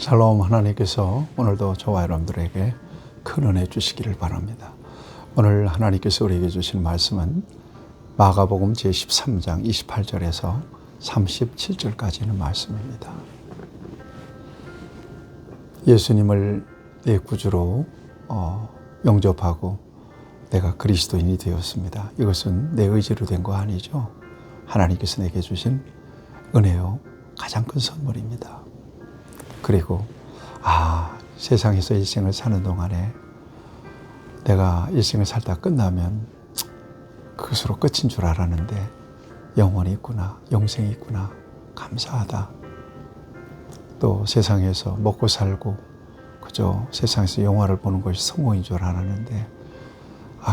샬롬. 하나님께서 오늘도 저와 여러분들에게 큰 은혜 주시기를 바랍니다. 오늘 하나님께서 우리에게 주신 말씀은 마가복음 제13장 28절에서 37절까지 있는 말씀입니다. 예수님을 내 구주로 영접하고 내가 그리스도인이 되었습니다. 이것은 내 의지로 된 거 아니죠. 하나님께서 내게 주신 은혜요 가장 큰 선물입니다. 그리고 세상에서 일생을 사는 동안에 내가 일생을 살다 끝나면 그것으로 끝인 줄 알았는데 영원이 있구나, 영생이 있구나, 감사하다. 또 세상에서 먹고 살고 그저 세상에서 영화를 보는 것이 성공인 줄 알았는데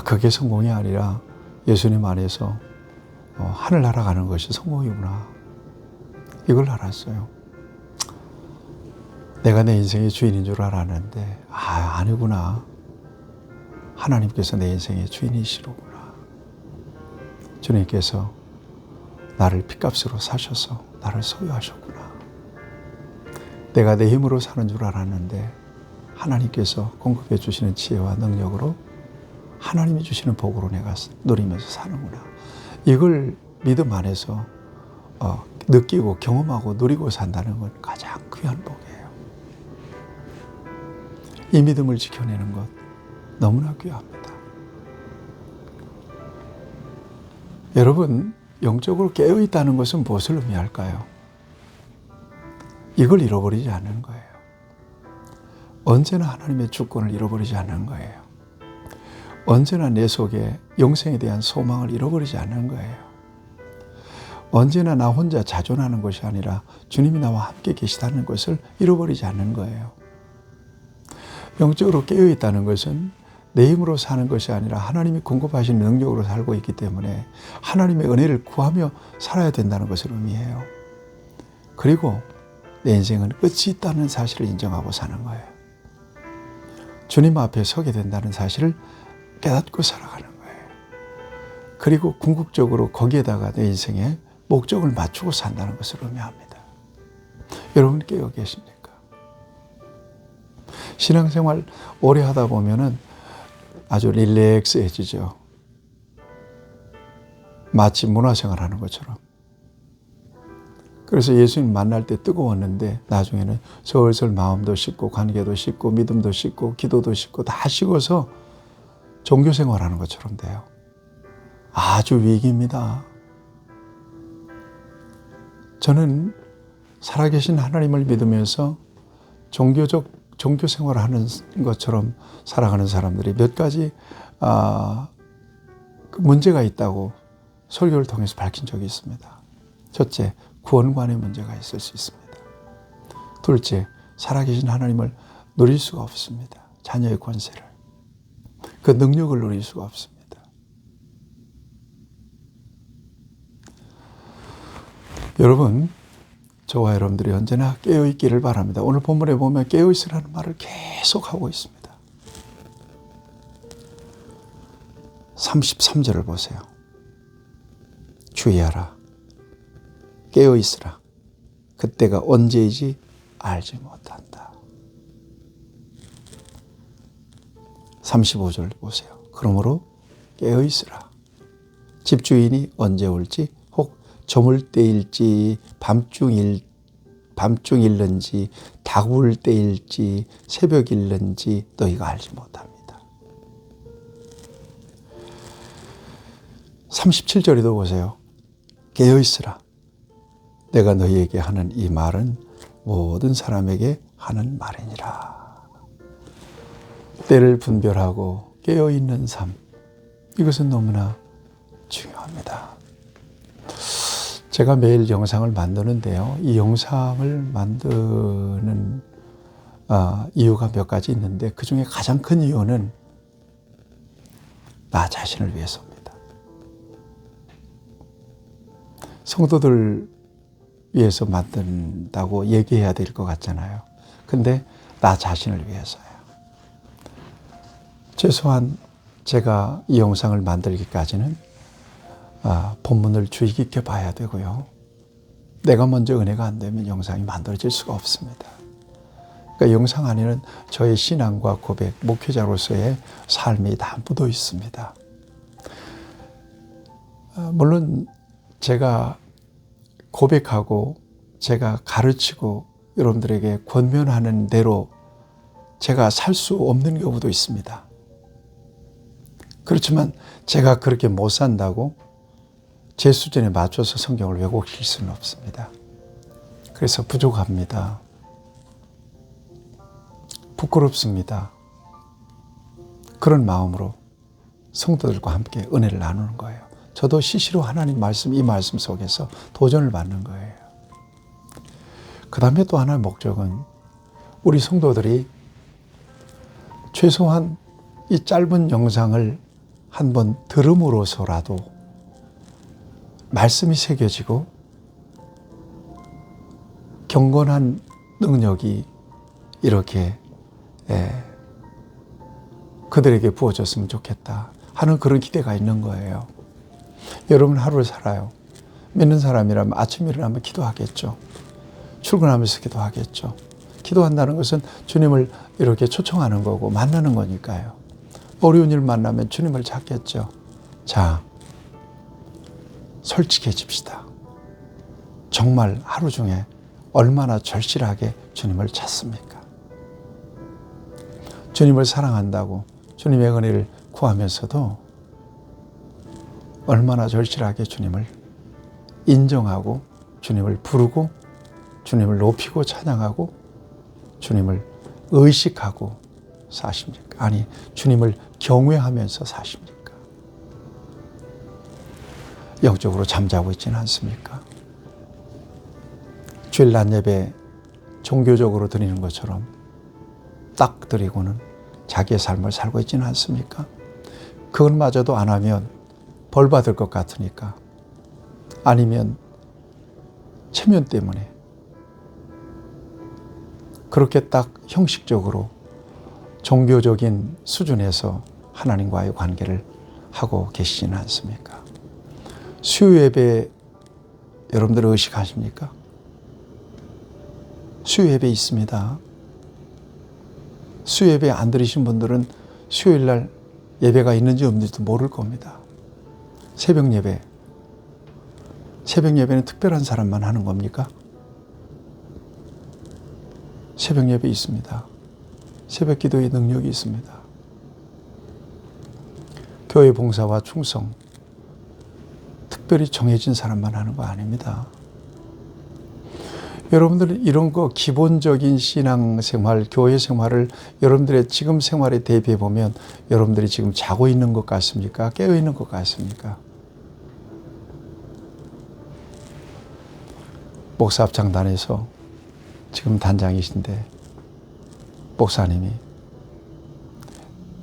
그게 성공이 아니라 예수님 안에서 하늘 날아가는 것이 성공이구나. 이걸 알았어요. 내가 내 인생의 주인인 줄 알았는데 아니구나. 하나님께서 내 인생의 주인이시로구나. 주님께서 나를 핏값으로 사셔서 나를 소유하셨구나. 내가 내 힘으로 사는 줄 알았는데 하나님께서 공급해 주시는 지혜와 능력으로 하나님이 주시는 복으로 내가 누리면서 사는구나. 이걸 믿음 안에서 느끼고 경험하고 누리고 산다는 건 가장 귀한 복이에요. 이 믿음을 지켜내는 것 너무나 귀합니다. 여러분, 영적으로 깨어있다는 것은 무엇을 의미할까요? 이걸 잃어버리지 않는 거예요. 언제나 하나님의 주권을 잃어버리지 않는 거예요. 언제나 내 속에 영생에 대한 소망을 잃어버리지 않는 거예요. 언제나 나 혼자 자존하는 것이 아니라 주님이 나와 함께 계시다는 것을 잃어버리지 않는 거예요. 영적으로 깨어있다는 것은 내 힘으로 사는 것이 아니라 하나님이 공급하신 능력으로 살고 있기 때문에 하나님의 은혜를 구하며 살아야 된다는 것을 의미해요. 그리고 내 인생은 끝이 있다는 사실을 인정하고 사는 거예요. 주님 앞에 서게 된다는 사실을 깨닫고 살아가는 거예요. 그리고 궁극적으로 거기에다가 내 인생의 목적을 맞추고 산다는 것을 의미합니다. 여러분 깨어 계십니까? 신앙생활 오래 하다 보면은 아주 릴렉스해지죠. 마치 문화생활 하는 것처럼. 그래서 예수님 만날 때 뜨거웠는데 나중에는 슬슬 마음도 식고 관계도 식고 믿음도 식고 기도도 식고 다 식어서 종교생활 하는 것처럼 돼요. 아주 위기입니다. 저는 살아계신 하나님을 믿으면서 종교생활을 하는 것처럼 살아가는 사람들이 몇 가지 문제가 있다고 설교를 통해서 밝힌 적이 있습니다. 첫째, 구원관의 문제가 있을 수 있습니다. 둘째, 살아계신 하나님을 누릴 수가 없습니다. 자녀의 권세를. 그 능력을 누릴 수가 없습니다. 여러분, 저와 여러분들이 언제나 깨어있기를 바랍니다. 오늘 본문에 보면 깨어있으라는 말을 계속하고 있습니다. 33절을 보세요. 주의하라. 깨어있으라. 그때가 언제이지 알지 못한다. 35절 보세요. 그러므로 깨어있으라. 집주인이 언제 올지 혹 저물 때일지 밤중일는지 다구울 때일지 새벽일는지 너희가 알지 못합니다. 37절에도 보세요. 깨어있으라. 내가 너희에게 하는 이 말은 모든 사람에게 하는 말이니라. 때를 분별하고 깨어있는 삶. 이것은 너무나 중요합니다. 제가 매일 영상을 만드는데요. 이 영상을 만드는 이유가 몇 가지 있는데 그 중에 가장 큰 이유는 나 자신을 위해서입니다. 성도들 위해서 만든다고 얘기해야 될 것 같잖아요. 근데 나 자신을 위해서예요. 최소한 제가 이 영상을 만들기까지는 본문을 주의 깊게 봐야 되고요. 내가 먼저 은혜가 안 되면 영상이 만들어질 수가 없습니다. 그러니까 영상 안에는 저의 신앙과 고백, 목회자로서의 삶이 다 묻어 있습니다. 물론 제가 고백하고 제가 가르치고 여러분들에게 권면하는 대로 제가 살 수 없는 경우도 있습니다. 그렇지만 제가 그렇게 못 산다고 제 수준에 맞춰서 성경을 왜곡시킬 수는 없습니다. 그래서 부족합니다. 부끄럽습니다. 그런 마음으로 성도들과 함께 은혜를 나누는 거예요. 저도 시시로 하나님 말씀, 이 말씀 속에서 도전을 받는 거예요. 그 다음에 또 하나의 목적은 우리 성도들이 최소한 이 짧은 영상을 한번 들음으로서라도 말씀이 새겨지고 경건한 능력이 이렇게 그들에게 부어졌으면 좋겠다 하는 그런 기대가 있는 거예요. 여러분 하루를 살아요. 믿는 사람이라면 아침에 일어나면 기도하겠죠. 출근하면서 기도하겠죠. 기도한다는 것은 주님을 이렇게 초청하는 거고 만나는 거니까요. 어려운 일 만나면 주님을 찾겠죠. 자, 솔직해집시다. 정말 하루 중에 얼마나 절실하게 주님을 찾습니까? 주님을 사랑한다고 주님의 은혜를 구하면서도 얼마나 절실하게 주님을 인정하고 주님을 부르고 주님을 높이고 찬양하고 주님을 의식하고 사십니까? 아니, 주님을 경외하면서 사십니까? 영적으로 잠자고 있지는 않습니까? 주일 낮 예배 종교적으로 드리는 것처럼 딱 드리고는 자기의 삶을 살고 있지는 않습니까? 그것마저도 안 하면 벌 받을 것 같으니까, 아니면 체면 때문에 그렇게 딱 형식적으로 종교적인 수준에서 하나님과의 관계를 하고 계시지는 않습니까? 수요 예배 여러분들 의식하십니까? 수요 예배 있습니다. 수요 예배 안 들으신 분들은 수요일 날 예배가 있는지 없는지도 모를 겁니다. 새벽 예배. 새벽 예배는 특별한 사람만 하는 겁니까? 새벽 예배 있습니다. 새벽 기도의 능력이 있습니다. 교회 봉사와 충성, 특별히 정해진 사람만 하는 거 아닙니다. 여러분들은 이런 거 기본적인 신앙생활, 교회 생활을 여러분들의 지금 생활에 대비해 보면 여러분들이 지금 자고 있는 것 같습니까? 깨어 있는 것 같습니까? 목사 합창단에서 지금 단장이신데 목사님이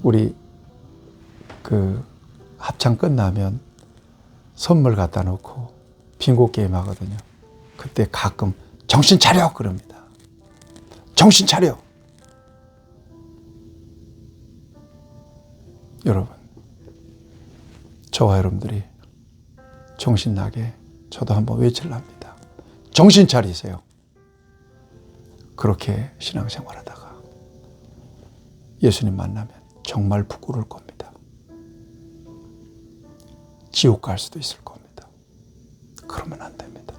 우리 그 합창 끝나면 선물 갖다 놓고 빙고 게임 하거든요. 그때 가끔 정신 차려! 그럽니다. 정신 차려! 여러분, 저와 여러분들이 정신 나게 저도 한번 외치랍니다. 정신 차리세요. 그렇게 신앙생활 하다가 예수님 만나면 정말 부끄러울 겁니다. 지옥 갈 수도 있을 겁니다. 그러면 안 됩니다.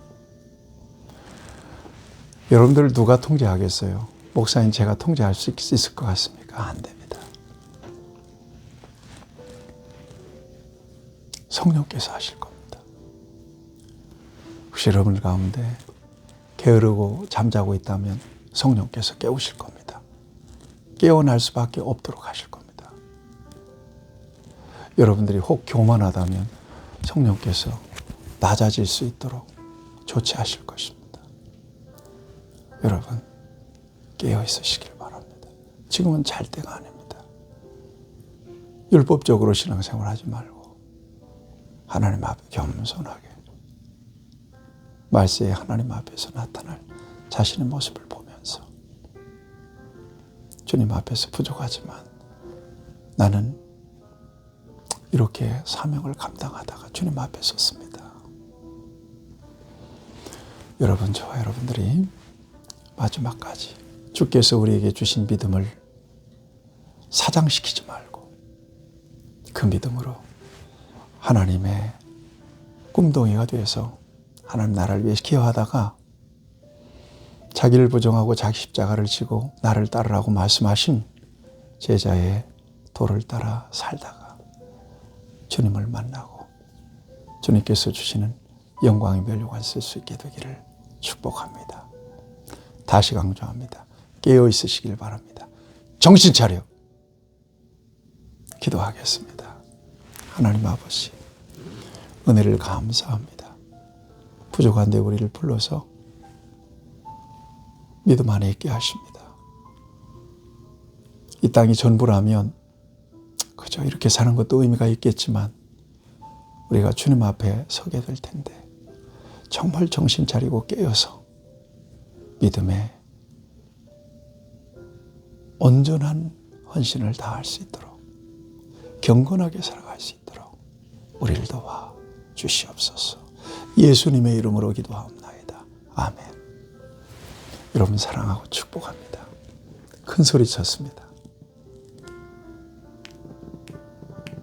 여러분들 누가 통제하겠어요? 목사님 제가 통제할 수 있을 것 같습니까? 안 됩니다. 성령께서 하실 겁니다. 혹시 여러분 가운데 게으르고 잠자고 있다면 성령께서 깨우실 겁니다. 깨어날 수밖에 없도록 하실 겁니다. 여러분들이 혹 교만하다면 성령께서 낮아질 수 있도록 조치하실 것입니다. 여러분, 깨어 있으시길 바랍니다. 지금은 잘 때가 아닙니다. 율법적으로 신앙생활 하지 말고 하나님 앞에 겸손하게 말세에 하나님 앞에서 나타날 자신의 모습을 보면서 주님 앞에서 부족하지만 나는 이렇게 사명을 감당하다가 주님 앞에 섰습니다. 여러분, 저와 여러분들이 마지막까지 주께서 우리에게 주신 믿음을 사장시키지 말고 그 믿음으로 하나님의 꿈덩이가 되어서 하나님 나라를 위해 기여하다가 자기를 부정하고 자기 십자가를 지고 나를 따르라고 말씀하신 제자의 도를 따라 살다가 주님을 만나고 주님께서 주시는 영광의 멸류관 쓸 수 있게 되기를 축복합니다. 다시 강조합니다. 깨어 있으시길 바랍니다. 정신 차려 기도하겠습니다. 하나님 아버지, 은혜를 감사합니다. 부족한데 우리를 불러서 믿음 안에 있게 하십니다. 이 땅이 전부라면 그저 이렇게 사는 것도 의미가 있겠지만 우리가 주님 앞에 서게 될 텐데 정말 정신 차리고 깨어서 믿음에 온전한 헌신을 다할 수 있도록 경건하게 살아갈 수 있도록 우리를 도와 주시옵소서. 예수님의 이름으로 기도하옵나이다. 아멘. 여러분 사랑하고 축복합니다. 큰 소리 쳤습니다.